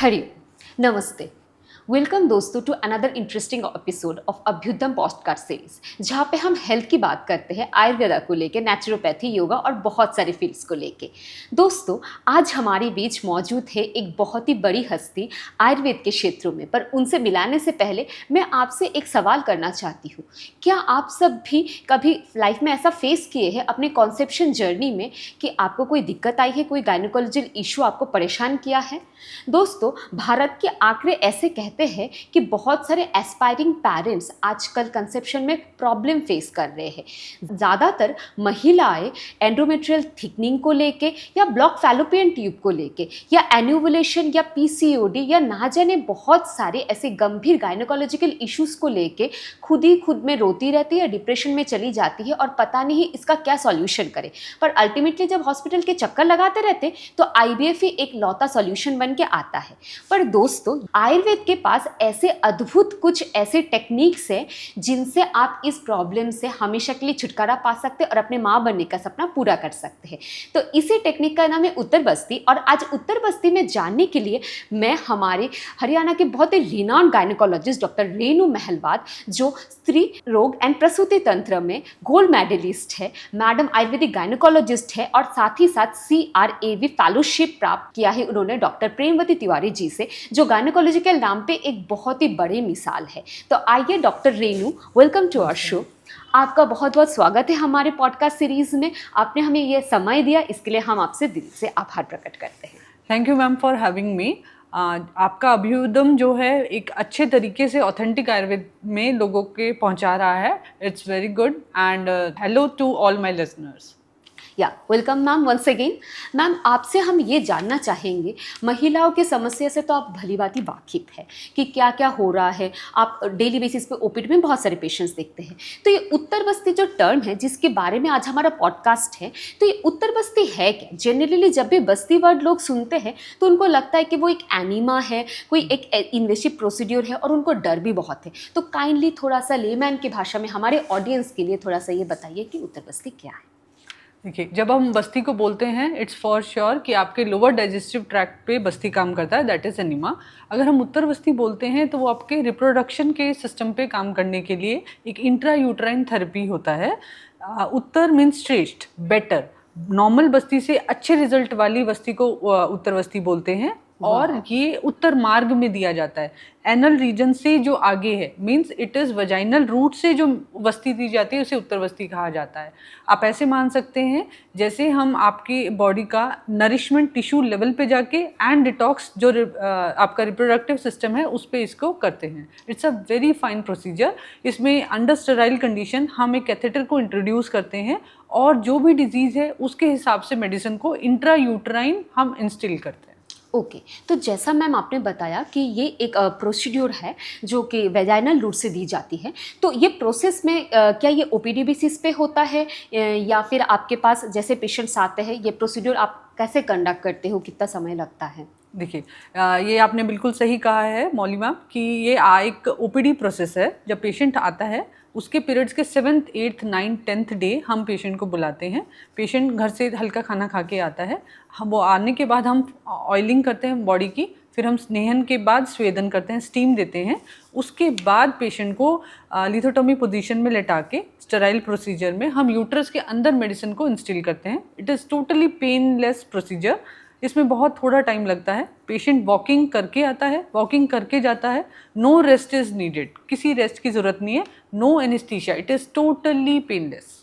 हरि नमस्ते। वेलकम दोस्तों to another interesting episode of Abhyudaya podcast series, जहाँ पे हम हेल्थ की बात करते हैं, आयुर्वेदा को लेके, नेचुरोपैथी, योगा और बहुत सारे फील्ड्स को लेके। दोस्तों, आज हमारे बीच मौजूद है एक बहुत ही बड़ी हस्ती आयुर्वेद के क्षेत्रों में, पर उनसे मिलाने से पहले मैं आपसे एक सवाल करना चाहती हूँ। क्या आप सब भी कभी लाइफ में ऐसा फेस किए हैं अपने कॉन्सेप्शन जर्नी में कि आपको कोई दिक्कत आई है, कोई गायनोकोलॉजिकल इशू आपको परेशान किया है? दोस्तों, भारत के आंकड़े ऐसे कहते हैं कि बहुत सारे एस्पायरिंग पेरेंट्स आजकल कंसेप्शन में प्रॉब्लम फेस कर रहे हैं। ज़्यादातर महिलाएं एंडोमेट्रियल थिकनिंग को लेके या ब्लॉक फैलोपियन ट्यूब को लेके या एन्यूवुलेशन या पीसीओडी या ना जाने बहुत सारे ऐसे गंभीर गायनोकोलॉजिकल इश्यूज को लेके खुद में रोती रहती है, डिप्रेशन में चली जाती है और पता नहीं इसका क्या सॉल्यूशन करे। पर अल्टीमेटली जब हॉस्पिटल के चक्कर लगाते रहते तो आईवीएफ ही एक लौता सॉल्यूशन बन के आता है। पर दोस्तों, आयुर्वेद के पास ऐसे अद्भुत कुछ ऐसे टेक्निक्स हैं जिनसे आप इस प्रॉब्लम से हमेशा के लिए छुटकारा पा सकते हैं और अपने माँ बनने का सपना पूरा कर सकते हैं। तो इसी टेक्निक का नाम है उत्तर बस्ती। और आज उत्तर बस्ती में जानने के लिए मैं हमारे हरियाणा के बहुत ही रिनाउंड गायनोकोलॉजिस्ट डॉक्टर रेणु महलवाद, जो स्त्री रोग एंड प्रसूति तंत्र में गोल्ड मेडलिस्ट है, मैडम आयुर्वेदिक गायनोकोलॉजिस्ट है और साथ ही साथ CRAV फेलोशिप प्राप्त किया है उन्होंने डॉक्टर प्रेमवती तिवारी जी से, जो गायनोकोलॉजी के नाम पे एक बहुत ही बड़ी मिसाल है। तो आइए doctor Renu, welcome to our show. आपका बहुत बहुत स्वागत है हमारे पॉडकास्ट सीरीज में। आपने हमें ये समय दिया, इसके लिए हम आपसे दिल से आभार प्रकट करते हैं। Thank you ma'am for having me. आपका अभ्युदय जो है एक अच्छे तरीके से ऑथेंटिक आयुर्वेद में लोगों के पहुंचा रहा है। It's very good and hello to all my listeners. Welcome ma'am once again. Ma'am, आपसे हम ये जानना चाहेंगे, महिलाओं की समस्या से तो आप भली भांति वाकिफ है कि क्या क्या हो रहा है। आप डेली बेसिस पे ओपीडी में बहुत सारे पेशेंट्स देखते हैं। तो ये उत्तर बस्ती जो टर्म है जिसके बारे में आज हमारा पॉडकास्ट है, तो ये उत्तर बस्ती है क्या? जनरली जब भी बस्ती वर्ड लोग सुनते हैं तो उनको लगता है कि वो एक एनीमा है, कोई एक इन्वेसिव प्रोसीड्यूर है और उनको डर भी बहुत है। तो काइंडली थोड़ा सा लेमैन की भाषा में हमारे ऑडियंस के लिए थोड़ा सा ये बताइए कि उत्तर बस्ती क्या है। देखिए, जब हम बस्ती को बोलते हैं इट्स फॉर श्योर कि आपके लोअर डाइजेस्टिव ट्रैक्ट पे बस्ती काम करता है, दैट इज़ एनीमा। अगर हम उत्तर बस्ती बोलते हैं तो वो आपके रिप्रोडक्शन के सिस्टम पे काम करने के लिए एक इंट्रा यूट्राइन थेरेपी होता है। उत्तर मीन्स श्रेष्ठ, बेटर। नॉर्मल बस्ती से अच्छे रिजल्ट वाली बस्ती को उत्तर बस्ती बोलते हैं और ये उत्तर मार्ग में दिया जाता है। एनल रीजन से जो आगे है, means it is vaginal route से जो बस्ती दी जाती है उसे उत्तर बस्ती कहा जाता है। आप ऐसे मान सकते हैं जैसे हम आपकी बॉडी का नरिशमेंट टिश्यू लेवल पे जाके एंड डिटॉक्स जो आपका रिप्रोडक्टिव सिस्टम है उस पर इसको करते हैं। It's a very fine procedure. इसमें अंडर स्टेराइल कंडीशन हम एक कैथेटर को इंट्रोड्यूस करते हैं और जो भी डिजीज़ है उसके हिसाब से मेडिसिन को इंट्रा यूट्राइन हम इंस्टिल करते हैं। ओके, तो जैसा मैम आपने बताया कि ये एक प्रोसीड्यूर है जो कि वेजाइनल रूट से दी जाती है, तो ये प्रोसेस में क्या ये ओपीडी बेसिस पे होता है या फिर आपके पास जैसे पेशेंट्स आते हैं, ये प्रोसीड्यूर आप कैसे कंडक्ट करते हो, कितना समय लगता है? देखिए, ये आपने बिल्कुल सही कहा है मौली मैम कि ये एक ओपीडी प्रोसेस है। जब पेशेंट आता है उसके पीरियड्स के 7th, 8th, 9th, 10th day हम पेशेंट को बुलाते हैं। पेशेंट घर से हल्का खाना खा के आता है। हम वो आने के बाद हम ऑयलिंग करते हैं बॉडी की, फिर हम स्नेहन के बाद स्वेदन करते हैं, स्टीम देते हैं। उसके बाद पेशेंट को लिथोटोमी पोजीशन में लेटा के स्टेराइल प्रोसीजर में हम यूट्रस के अंदर मेडिसिन को इंस्टिल करते हैं। It is totally painless procedure. इसमें बहुत थोड़ा टाइम लगता है। पेशेंट वॉकिंग करके आता है, वॉकिंग करके जाता है। नो रेस्ट इज़ नीडेड, किसी रेस्ट की ज़रूरत नहीं है। No anaesthesia, it is totally painless.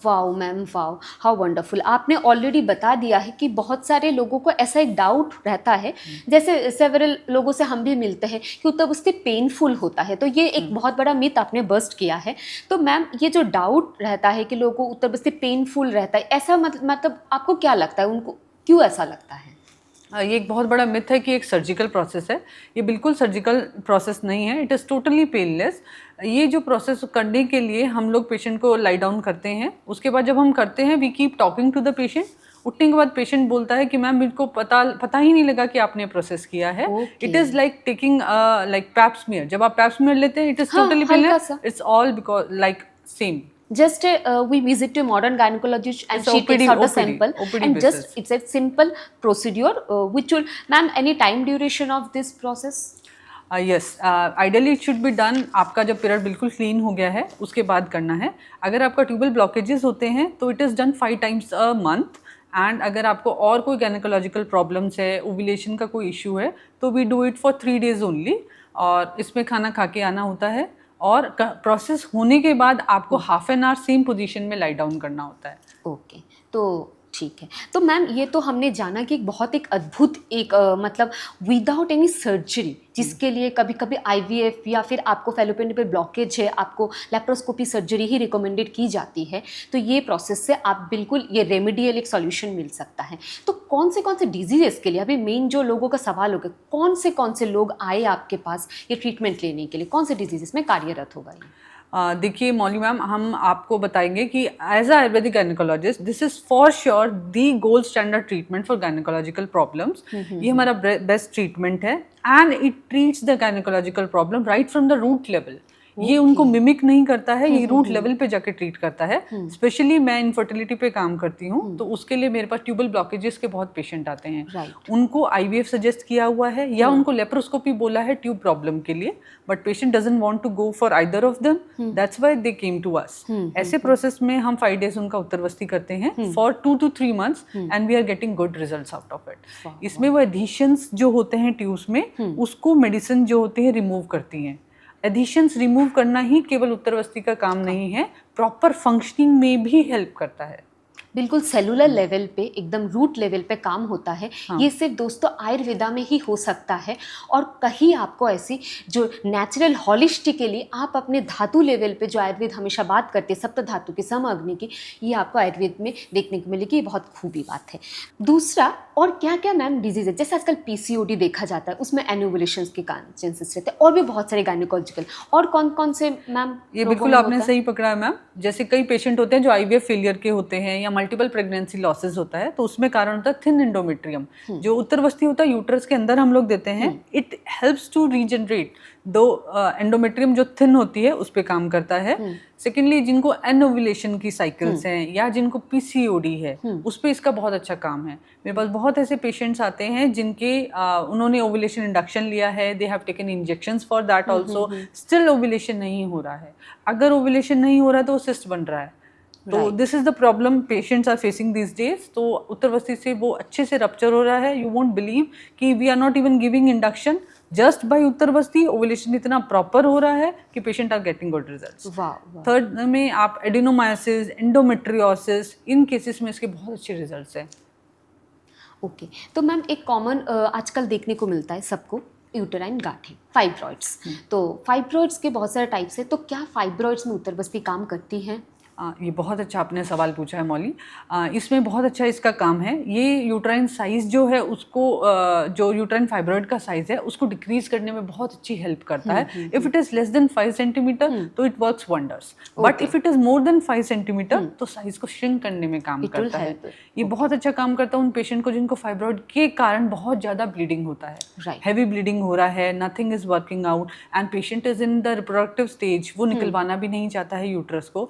Wow ma'am, wow, how wonderful. आपने ऑलरेडी बता दिया है कि बहुत सारे लोगों को ऐसा एक डाउट रहता है, जैसे सेवरल लोगों से हम भी मिलते हैं कि उत्तर बस्ती पेनफुल होता है, तो ये एक बहुत बड़ा मिथ आपने बस्ट किया है। तो मैम, ये जो डाउट रहता है कि लोगों को उत्तर बस्ती पेनफुल रहता है, ऐसा मतलब आपको क्या लगता है, उनको क्यों ऐसा लगता है? ये एक बहुत बड़ा मिथ है कि एक सर्जिकल प्रोसेस है। ये बिल्कुल सर्जिकल प्रोसेस नहीं है। It is totally painless. ये जो प्रोसेस करने के लिए हम लोग पेशेंट को लाई डाउन करते हैं। उसके बाद जब हम करते हैं we keep talking to the patient. उठने के बाद पेशेंट बोलता है कि मैम मेरे को पता ही नहीं लगा कि आपने प्रोसेस किया है। It is like taking like pap smear. जब आप पैप स्मीयर लेते हैं it is totally painless. It's all because like same Just we visit to modern gynecologist and It's she OPD takes out the OPD sample OPD and basis. just it's a simple procedure which will, ma'am, any time duration of this process? Yes, ideally it should be done आपका जब period बिल्कुल clean हो गया है उसके बाद करना है. अगर आपका ट्यूबल ब्लॉकेजेस होते हैं तो it is done 5 times a month. And अगर आपको और कोई गायनेकोलॉजिकल प्रॉब्लम्स है, ओव्यूलेशन का कोई इशू है, तो we do it for 3 days only. और इसमें खाना खा के आना होता है और प्रोसेस होने के बाद आपको half an hour same position में लाई डाउन करना होता है. ओके, तो ठीक है. तो मैम ये तो हमने जाना कि एक बहुत एक अद्भुत एक मतलब विदाउट एनी सर्जरी, जिसके लिए कभी कभी आईवीएफ या फिर आपको फैलोपियन ट्यूब ब्लॉकेज है, आपको लैप्रोस्कोपी सर्जरी ही रिकमेंडेड की जाती है. तो ये प्रोसेस से आप बिल्कुल ये रेमेडियल एक सॉल्यूशन मिल सकता है. तो कौन से डिजीजेस के लिए अभी मेन जो लोगों का सवाल होगा, कौन से लोग आए आपके पास ये ट्रीटमेंट लेने के लिए, कौन से डिजीजेस में कार्यरत होगा ये? देखिए मौली मैम, हम आपको बताएंगे कि as a Ayurvedic gynaecologist this is for sure the gold standard treatment for gynaecological problems. ये हमारा बेस्ट ट्रीटमेंट है and it treats the gynaecological problem right from the root level. ये उनको मिमिक नहीं करता है, ये रूट लेवल पे जाके ट्रीट करता है. स्पेशली मैं इनफर्टिलिटी पे काम करती हूँ, तो उसके लिए मेरे पास ट्यूबल ब्लॉकेजेस के बहुत पेशेंट आते हैं. उनको आईवीएफ सजेस्ट किया हुआ है या उनको लेप्रोस्कोपी बोला है ट्यूब प्रॉब्लम के लिए, but patient doesn't want to go for either of them. That's why they came to us. ऐसे प्रोसेस में हम 5 days उनका उत्तरवस्ती करते हैं for 2 to 3 months and we are getting good results out of it. इसमें वो एडिशंस जो होते हैं ट्यूब्स में, उसको मेडिसिन जो होती है रिमूव करती हैं. एडिशंस रिमूव करना ही केवल उत्तरवस्ती का काम नहीं है, प्रॉपर फंक्शनिंग में भी हेल्प करता है. बिल्कुल सेलुलर लेवल पे, एकदम रूट लेवल पे काम होता है. ये सिर्फ दोस्तों आयुर्वेदा में ही हो सकता है, और कहीं आपको ऐसी जो नेचुरल हॉलिस्टिकली आप अपने धातु लेवल पे जो आयुर्वेद हमेशा बात करते हैं सप्त धातु की, सम अग्नि की, ये आपको आयुर्वेद में देखने को मिलेगी. ये बहुत खूबी बात है. दूसरा, और क्या क्या मैम डिजीज है, जैसे आजकल पीसीओडी देखा जाता है, उसमें एनोवुलेशंस के चांसेस रहते हैं, और भी बहुत सारे गायनेकोलॉजिकल, और कौन कौन से मैम? ये बिल्कुल आपने सही पकड़ा है मैम. जैसे कई पेशेंट होते हैं जो आईवीएफ फेलियर के होते हैं या मल्टीपल प्रेगनेंसी लॉसेस होता है, तो उसमें कारण होता है थिन एंडोमेट्रियम. जो उत्तरवस्ती होता है यूट्रस के अंदर हम लोग देते हैं, इट हेल्प्स टू रीजनरेट दो एंडोमेट्रियम जो थिन होती है उस पे काम करता है. सेकेंडली, जिनको एनोवुलेशन की साइकिल्स हैं या जिनको पीसीओडी है, उस पे इसका बहुत अच्छा काम है. मेरे पास बहुत ऐसे पेशेंट्स आते हैं जिनके उन्होंने ओवुलेशन इंडक्शन लिया है, they have taken injections for that also, still ovulation नहीं हो रहा है. अगर ओवुलेशन नहीं हो रहा है तो सिस्ट बन रहा है. तो this is the problem patients are facing these days. तो उत्तरवस्ती से वो अच्छे से रप्चर हो रहा है. यू वोंट बिलीव कि we are not even giving induction, just by uttarvasti ovulation इतना प्रॉपर हो रहा है कि patient are getting good results. Third में आप एडिनोमायोसिस, एंडोमेट्रियोसिस, इन केसेस में इसके बहुत अच्छे रिजल्ट्स हैं. ओके, तो मैम एक कॉमन आजकल देखने को मिलता है सबको, यूटेराइन गांठें, फाइब्रॉइड्स. तो फाइब्रॉइड्स के बहुत सारे टाइप्स है, तो क्या फाइब्रॉइड्स में उत्तरवस्ती काम करती है? ये बहुत अच्छा आपने सवाल पूछा है मौली. इसमें बहुत अच्छा इसका काम है. ये यूट्राइन साइज़ जो है उसको जो यूट्राइन फाइब्रॉइड का साइज़ है उसको डिक्रीज करने में बहुत अच्छी हेल्प करता है. If it is less than 5 centimeter तो it works wonders, but if it is more than 5 centimeter तो साइज़ को श्रिंक करने में काम करता है. ये बहुत अच्छा काम करता है उन पेशेंट को जिनको फाइब्रॉइड के कारण बहुत ज़्यादा ब्लीडिंग होता है, हैवी ब्लीडिंग हो रहा है, nothing is working out and patient is in the reproductive stage, वो निकलवाना भी नहीं चाहता है यूट्रस को.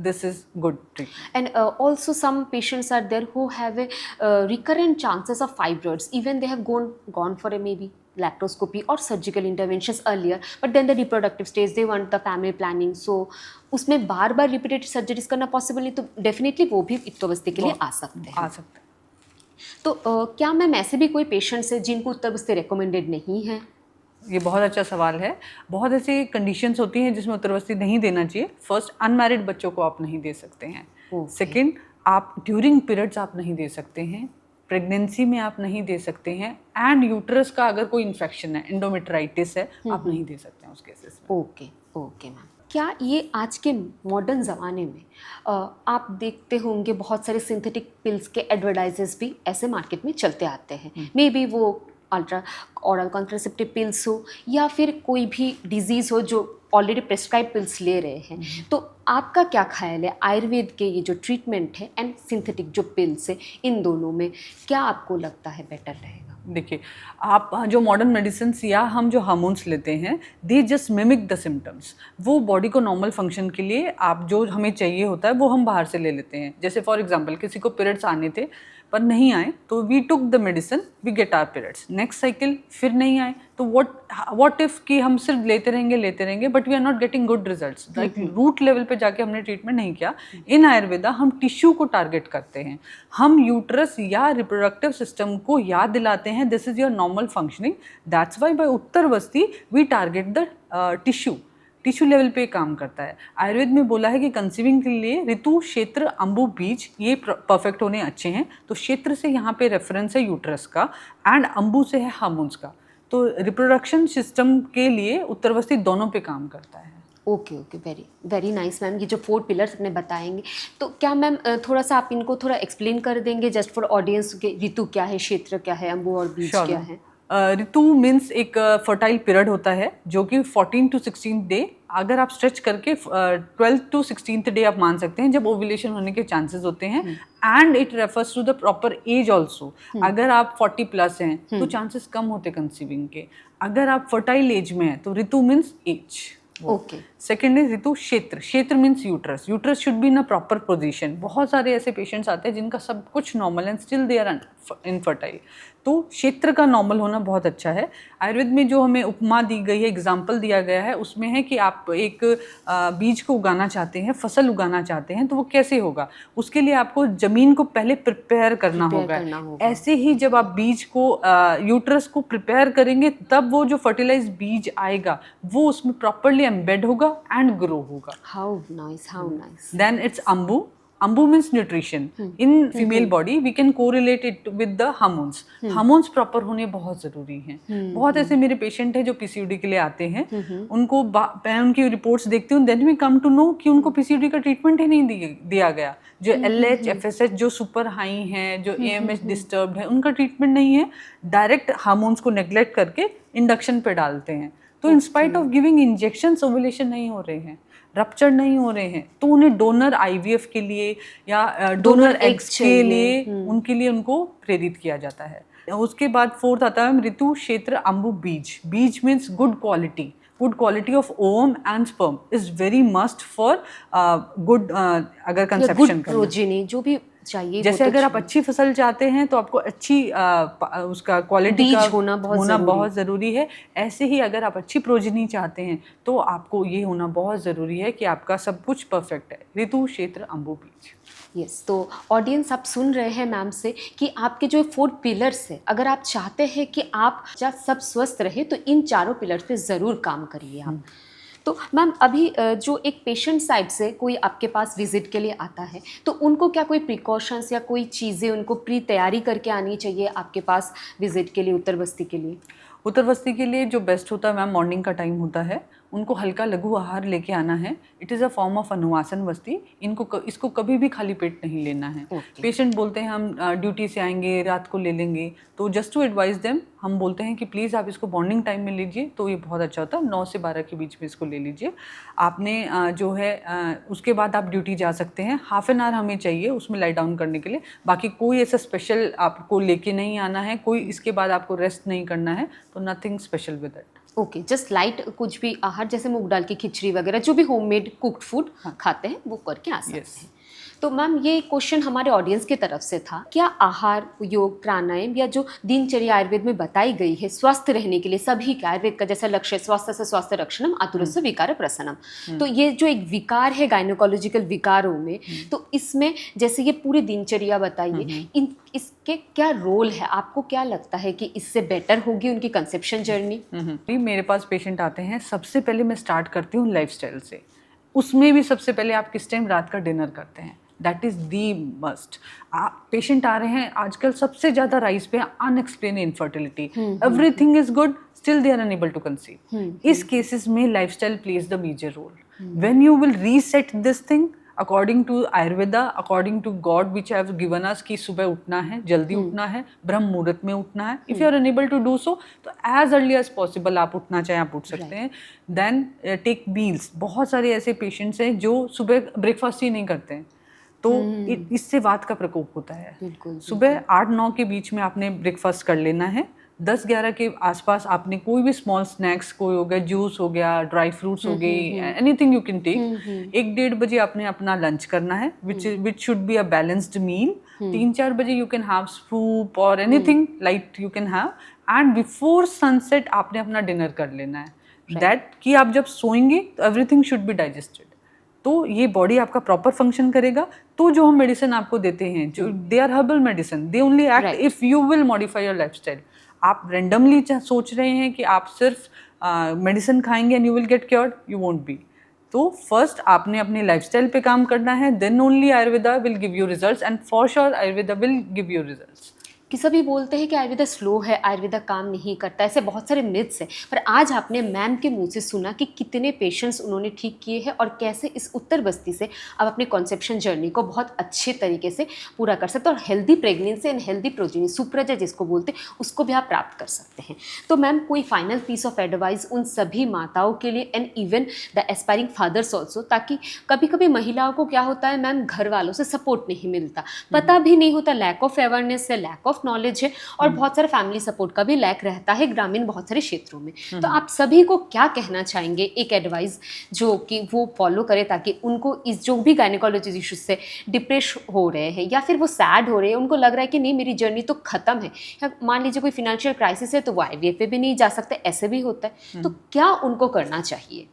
This is good treatment. And also some patients are there who have a recurrent chances of fibroids, even they have gone for a maybe laparoscopy or surgical interventions earlier, but then the reproductive stage they want the family planning, so उसमें बार बार repeated surgeries करना possible नहीं, तो definitely वो भी उत्तरवस्ती के लिए आ सकते हैं. तो क्या मैम ऐसे भी कोई पेशेंट्स है जिनको उत्तरवस्ती रिकमेंडेड नहीं है? ये बहुत अच्छा सवाल है. बहुत ऐसी कंडीशंस होती हैं जिसमें उत्तरवस्ती नहीं देना चाहिए. फर्स्ट, अनमैरिड बच्चों को आप नहीं दे सकते हैं. सेकंड, आप ड्यूरिंग पीरियड्स आप नहीं दे सकते हैं. प्रेगनेंसी में आप नहीं दे सकते हैं. एंड यूट्रस का अगर कोई इन्फेक्शन है, एंडोमेट्राइटिस है, आप नहीं दे सकते हैं उस केसेस में. Okay ma'am. क्या ये आज के मॉडर्न ज़माने में आप देखते होंगे बहुत सारे सिंथेटिक पिल्स के एडवर्टाइजेस भी ऐसे मार्केट में चलते आते हैं, मे बी वो अल्ट्रा ऑरल कॉन्ट्रासेप्टिव पिल्स हो या फिर कोई भी डिजीज़ हो जो ऑलरेडी प्रेस्क्राइब पिल्स ले रहे हैं, तो आपका क्या ख्याल है आयुर्वेद के ये जो ट्रीटमेंट है एंड सिंथेटिक जो पिल्स है, इन दोनों में क्या आपको लगता है बेटर रहेगा? देखिए, आप जो मॉडर्न मेडिसिन या हम जो हार्मोन्स लेते हैं, they just mimic the symptoms. वो बॉडी को नॉर्मल फंक्शन के लिए आप जो हमें चाहिए होता है वो हम बाहर से ले लेते हैं। जैसे फॉर एग्जांपल किसी को पीरियड्स आने थे पर नहीं आए, तो we took the medicine, we get our periods. Next cycle फिर नहीं आए, तो व्हाट इफ कि हम सिर्फ लेते रहेंगे but we are not getting good results. Like root level पे जाके हमने ट्रीटमेंट नहीं किया। इन आयुर्वेदा हम टिश्यू को टारगेट करते हैं, हम यूट्रस या रिप्रोडक्टिव सिस्टम को याद दिलाते हैं this is your normal functioning. That's why by uttarvasti we target the tissue level पे काम करता है। आयुर्वेद में बोला है कि कंसीविंग के लिए ऋतु, क्षेत्र, अंबु, बीज ये परफेक्ट होने अच्छे हैं। तो क्षेत्र से यहाँ पे रेफरेंस है यूट्रस का, एंड अंबु से है हार्मोन्स का। तो रिप्रोडक्शन सिस्टम के लिए उत्तरवस्ती दोनों पे काम करता है। Okay okay, very very nice ma'am. ये जो 4 पिलर्स अपने बताएंगे, तो क्या मैम थोड़ा सा आप इनको थोड़ा एक्सप्लेन कर देंगे जस्ट फॉर ऑडियंस के, ऋतु क्या है, क्षेत्र क्या है, अंबु और बीज क्या है? ऋतु मीन्स एक फर्टाइल पीरियड होता है जो कि 14 to 16 डे, अगर आप स्ट्रेच करके 12th to 16th डे आप मान सकते हैं जब ओव्यूलेशन होने के चांसेस होते हैं। And it refers to the proper age also. अगर आप 40 प्लस हैं तो चांसेस कम होते कंसीविंग के। अगर आप फर्टाइल एज में हैं तो ritu means age. Okay. Second is ritu. Kshetra means uterus should be in a proper position. बहुत सारे ऐसे पेशेंट्स आते हैं जिनका सब कुछ normal and still they are infertile, तो क्षेत्र का नॉर्मल होना बहुत अच्छा है। आयुर्वेद में जो हमें उपमा दी गई है, एग्जाम्पल दिया गया है, उसमें है कि आप एक बीज को उगाना चाहते हैं, फसल उगाना चाहते हैं, तो वो कैसे होगा? उसके लिए आपको जमीन को पहले प्रिपेयर करना होगा। ऐसे ही जब आप बीज को यूट्रस को प्रिपेयर करेंगे तब वो जो फर्टिलाइज बीज आएगा वो उसमें प्रॉपरली एम्बेड होगा एंड ग्रो होगा। How nice, how nice. Then it's अंबु। Ambu means nutrition. In female body we can correlate it with the hormones. Hormones proper होने बहुत ज़रूरी हैं। बहुत ऐसे मेरे पेशेंट हैं जो PCOD के लिए आते हैं, उनको मैं उनकी रिपोर्ट्स देखती हूँ, then we come to know कि उनको PCOD का ट्रीटमेंट ही नहीं दिया गया। जो LH, FSH जो सुपर हाई हैं, जो AMH डिस्टर्ब्ड है, उनका ट्रीटमेंट नहीं है, डायरेक्ट हार्मोन्स को नेग्लेक्ट करके इंडक्शन पे डालते हैं। तो in spite of giving injections ovulation नहीं हो रहे हैं, रप्चर नहीं हो रहे हैं, तो उन्हें डोनर IVF के लिए या डोनर एग्स के लिए उनके लिए उनको प्रेरित किया जाता है। उसके बाद फोर्थ आता है ऋतु, क्षेत्र, अंबु, बीज means good quality of ovum and sperm is very must for good अगर कंसेप्शन का प्रोजेनी जो भी चाहिए। जैसे अगर आप अच्छी फसल चाहते हैं तो आपको अच्छी उसका क्वालिटी का होना बहुत ज़रूरी है। ऐसे ही अगर आप अच्छी प्रोजेनी चाहते हैं तो आपको ये होना बहुत ज़रूरी है कि आपका सब कुछ परफेक्ट है। ऋतु, क्षेत्र, अंबु, बीज। यस, तो ऑडियंस आप सुन रहे हैं मैम से कि आपके जो 4 पिलर्स है, अगर आप चाहते हैं कि आप सब स्वस्थ रहे तो इन 4 पिलर्स पे ज़रूर काम करिए आप। तो मैम अभी जो एक पेशेंट साइड से कोई आपके पास विजिट के लिए आता है तो उनको क्या कोई प्रिकॉशंस या कोई चीज़ें उनको प्री तैयारी करके आनी चाहिए आपके पास विजिट के लिए, उत्तरवस्ती के लिए? उत्तरवस्ती के लिए जो बेस्ट होता है मैम, मॉर्निंग का टाइम होता है। उनको हल्का लघु आहार लेके आना है। It is a form of anuvasan vasti. इसको कभी भी खाली पेट नहीं लेना है। पेशेंट बोलते हैं हम ड्यूटी से आएंगे रात को ले लेंगे, तो जस्ट टू एडवाइस देम हम बोलते हैं कि प्लीज़ आप इसको मॉर्निंग टाइम में लीजिए, तो ये बहुत अच्छा होता है। 9 से 12 के बीच में इसको ले लीजिए। आपने जो है उसके बाद आप ड्यूटी जा सकते हैं। हाफ एन आवर हमें चाहिए उसमें लाई डाउन करने के लिए। बाकी कोई ऐसा स्पेशल आपको लेके नहीं आना है, कोई इसके बाद आपको रेस्ट नहीं करना है, तो nothing special with it. Okay, just light कुछ भी आहार जैसे मूंग दाल की खिचड़ी वगैरह जो भी होममेड कुक्ड फूड खाते हैं वो करके आ सकते हैं। तो मैम ये क्वेश्चन हमारे ऑडियंस की तरफ से था, क्या आहार, योग, प्राणायाम या जो दिनचर्या आयुर्वेद में बताई गई है स्वस्थ रहने के लिए, सभी का आयुर्वेद का जैसा लक्ष्य स्वास्थ्य से स्वास्थ्य रक्षणम आतुरस्य विकार प्रशमनम, तो ये जो एक विकार है गायनोकोलॉजिकल विकारों में, तो इसमें जैसे ये पूरी दिनचर्या बताइए, इसके क्या रोल है? आपको क्या लगता है कि इससे बेटर होगी उनकी कंसेप्शन जर्नी? मेरे पास पेशेंट आते हैं, सबसे पहले मैं स्टार्ट करती हूँ लाइफस्टाइल से। उसमें भी सबसे पहले आप किस टाइम रात का डिनर करते हैं, that is the must. Patient आ रहे हैं आजकल सबसे ज़्यादा राइज पे unexplain infertility, everything is good, still they are unable to conceive. इस केसेस में lifestyle plays the major role. When you will reset this thing according to Ayurveda, according to God which have given us कि सुबह उठना है, जल्दी उठना है, ब्रह्म मुहूर्त में उठना है। If you are unable to do so तो एज अर्ली एज पॉसिबल आप उठना चाहें आप उठ सकते हैं। Then take meals. बहुत सारे ऐसे पेशेंट्स हैं जो सुबह ब्रेकफास्ट ही नहीं करते हैं, तो इससे वात का प्रकोप होता है। बिल्कुल। सुबह 8-9 के बीच में आपने ब्रेकफास्ट कर लेना है। 10-11 के आसपास आपने कोई भी स्मॉल स्नैक्स, कोई हो गया जूस हो गया, ड्राई फ्रूट्स हो गई, एनीथिंग यू कैन टेक। 1-1:30 बजे आपने अपना लंच करना है, which should be a balanced meal. 3-4 बजे यू कैन हैव सूप और anything light you can have, and before sunset आपने अपना डिनर कर लेना है। दैट कि आप जब सोएंगे तो एवरीथिंग शुड बी डाइजेस्टेड, तो ये बॉडी आपका प्रॉपर फंक्शन करेगा। तो जो हम मेडिसिन आपको देते हैं, जो they are herbal medicine, they only act if you will modify your lifestyle. आप रेंडमली सोच रहे हैं कि आप सिर्फ मेडिसिन खाएंगे and you will get cured, you won't be. तो फर्स्ट आपने अपनी लाइफस्टाइल पे काम करना है, then only Ayurveda will give you results, and for sure Ayurveda will give you results. कि सभी बोलते हैं कि आयुर्वेदा स्लो है, आयुर्वेदा काम नहीं करता, ऐसे बहुत सारे मिथ्स हैं। पर आज आपने मैम के मुंह से सुना कि कितने पेशेंट्स उन्होंने ठीक किए हैं और कैसे इस उत्तर बस्ती से आप अपने कॉन्सेप्शन जर्नी को बहुत अच्छे तरीके से पूरा कर सकते हैं और healthy pregnancy and healthy progeny, supraja जिसको बोलते हैं, उसको भी आप प्राप्त कर सकते हैं। तो मैम कोई फाइनल पीस ऑफ एडवाइस उन सभी माताओं के लिए and even the aspiring fathers also, ताकि कभी कभी महिलाओं को क्या होता है मैम, घर वालों से सपोर्ट नहीं मिलता, पता भी नहीं होता, लैक ऑफ अवेयरनेस है, लैक ऑफ नॉलेज है, और बहुत सारे फैमिली सपोर्ट का भी लैक रहता है ग्रामीण बहुत सारे क्षेत्रों में। तो आप सभी को क्या कहना चाहेंगे, एक एडवाइस जो कि वो फॉलो करे, ताकि उनको इस जो भी गायनेकोलॉजी इश्यूज से डिप्रेस हो रहे हैं या फिर वो सैड हो रहे हैं, उनको लग रहा है कि नहीं मेरी जर्नी तो खत्म है, या मान लीजिए कोई फिनेंशियल क्राइसिस है तो वो IVF पे भी नहीं जा सकते, ऐसे भी होता है, तो क्या उनको करना चाहिए?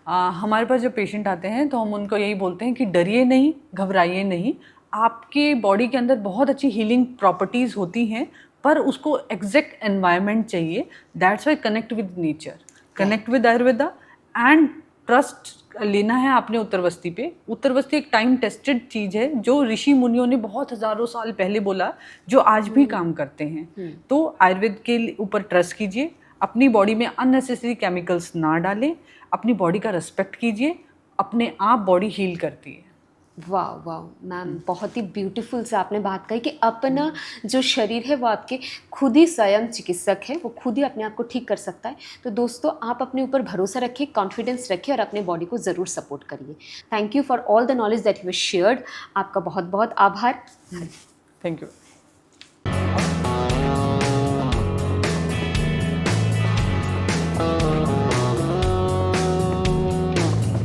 हमारे पास जब पेशेंट आते हैं तो हम उनको यही बोलते हैं कि डरिए नहीं, घबराइए नहीं। आपके बॉडी के अंदर बहुत अच्छी हीलिंग प्रॉपर्टीज़ होती हैं, पर उसको एग्जैक्ट एनवायरनमेंट चाहिए। That's why connect with nature, connect with Ayurveda, and trust लेना है आपने उत्तरवस्ती पे। उत्तरवस्ती एक टाइम टेस्टेड चीज़ है, जो ऋषि मुनियों ने बहुत हज़ारों साल पहले बोला, जो आज भी काम करते हैं। तो आयुर्वेद के ऊपर ट्रस्ट कीजिए, अपनी बॉडी में अननेसेसरी केमिकल्स ना डालें, अपनी बॉडी का रिस्पेक्ट कीजिए, अपने आप बॉडी हील करती है। वाह वाह मैम, बहुत ही ब्यूटीफुल से आपने बात कही कि अपना जो शरीर है वो आपके खुद ही स्वयं चिकित्सक है, वो खुद ही अपने आप को ठीक कर सकता है। तो दोस्तों आप अपने ऊपर भरोसा रखिए, कॉन्फिडेंस रखिए और अपने बॉडी को ज़रूर सपोर्ट करिए। Thank you for all the knowledge that you shared. आपका बहुत बहुत आभार। Thank you.